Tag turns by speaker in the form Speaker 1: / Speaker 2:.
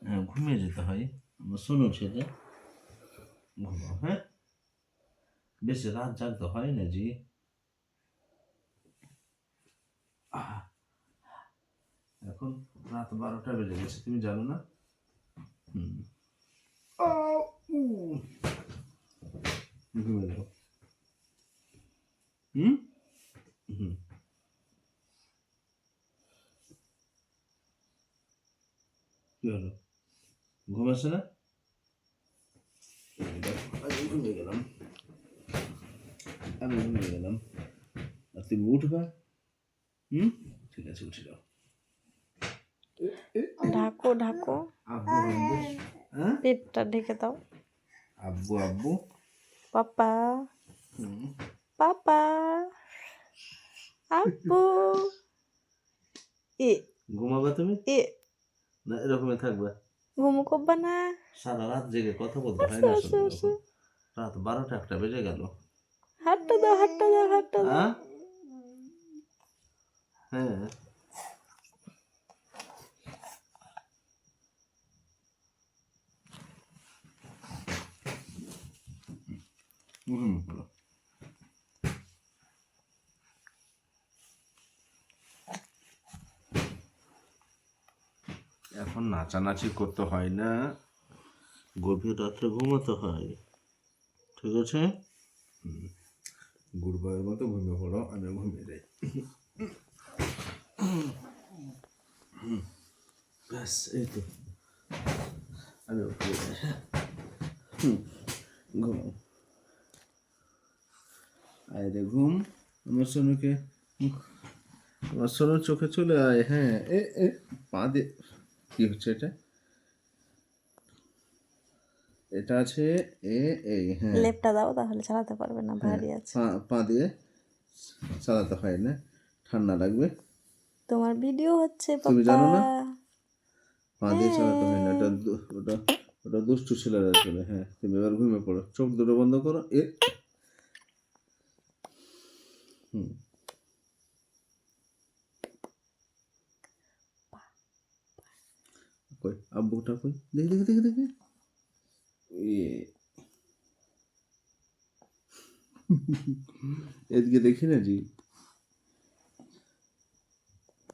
Speaker 1: হ্যাঁ, ঘুমিয়ে যেতে হয়। আমার শোনো ছেলে, ঘুমাও, হ্যাঁ? বেশি রাত জাগতে হয় না জি। এখন রাত 12টা বেজে গেছে, তুমি জানো না? হুম। ঘুমিয়ে যাও। হুম হুম। কি হলো, ঘুম আসে না? আমি ঘুমিয়ে গেলাম, আর তুমি উঠবা। ঠিক আছে, উঠে যাও।
Speaker 2: ঢাকো ঢাকো,
Speaker 1: আব্বু আব্বু, হ্যাঁ,
Speaker 2: পেটটা ঢেকে দাও।
Speaker 1: আব্বু আব্বু।
Speaker 2: পাপা
Speaker 1: হুম।
Speaker 2: পাপা, আব্বু, এ
Speaker 1: ঘুমাবা তুমি
Speaker 2: এ
Speaker 1: না এরকমই থাকবা?
Speaker 2: ঘুমু করবা না?
Speaker 1: সারা রাত জেগে কথা বলতে হয়
Speaker 2: আসো
Speaker 1: না
Speaker 2: আসো
Speaker 1: শুনলে,
Speaker 2: আসো,
Speaker 1: এখন রাত 12টা 1টা বেজে গেল।
Speaker 2: হাতটা দাও হাতটা দাও হাতটা দাও।
Speaker 1: হ্যাঁ হ্যাঁ। বলো। এখন নাচানাচি করতে হয় না, গভীর রাত্রে ঘুমাতে হয়, ঠিক আছে? গুড বয়ের মতো ঘুমিয়ে পড়ো, আমি ঘুমিয়ে যাই। ব্যাস, এই তো, আমি ঘুমিয়ে যাই। ঘুমাও, আয় রে ঘুম। আমার সোনুকে, আমার সোনুর চোখে চলে আয়। হ্যাঁ, এ পা দিয়ে কি হচ্ছে এটা? এটা আছে এই, হ্যাঁ
Speaker 2: লেপটা দাও, তাহলে চালাতে পারবে না,
Speaker 1: হ্যাঁ,
Speaker 2: ভারী আছে।
Speaker 1: পা দিয়ে চালাতে হয় না, ঠান্ডা লাগবে।
Speaker 2: তোমার ভিডিও হচ্ছে
Speaker 1: তুমি
Speaker 2: পাপা।
Speaker 1: জানো না পা দিয়ে চালাতে হয় না,
Speaker 2: হ্যাঁ,
Speaker 1: ওটা ওটা দুষ্টু ছেলেরা চলে। হ্যাঁ, তুমি এবার ঘুমিয়ে পড়ো, চোখ দুটো বন্ধ করো। হুম। কই আব্বুটা কই, দেখি দেখি দেখি দেখি। এদিকে দেখি না জি।